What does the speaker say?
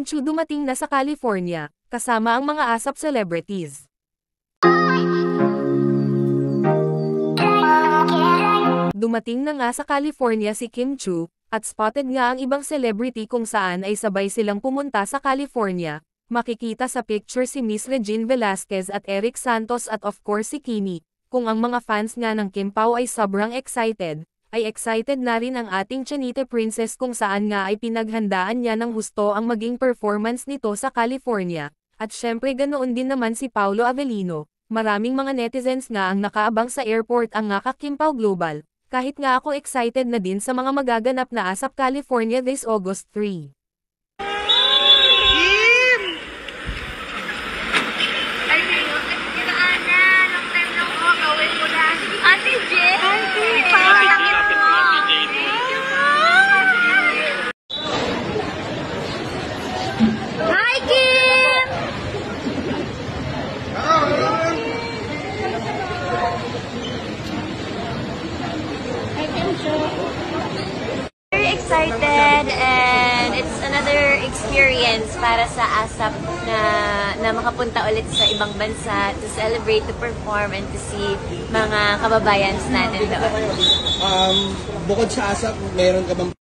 Chu dumating na sa California, kasama ang mga ASAP celebrities. Dumating na nga sa California si Kim Chu, at spotted nga ang ibang celebrity kung saan ay sabay silang pumunta sa California. Makikita sa picture si Miss Regine Velasquez at Eric Santos at of course si Kimi. Kung ang mga fans nga ng Kim Pao ay sobrang excited, ay excited na rin ang ating Chanite Princess kung saan nga ay pinaghandaan niya ng husto ang maging performance nito sa California. At syempre ganoon din naman si Paolo Avellino. Maraming mga netizens nga ang nakaabang sa airport ang nga Kim Pao Global. Kahit nga ako excited na din sa mga magaganap na ASAP California this August 3. Very excited and it's another experience para sa ASAP na makapunta ulit sa ibang bansa to celebrate, to perform, and to see mga kababayan natin doon. Bukod sa ASAP, meron ka bang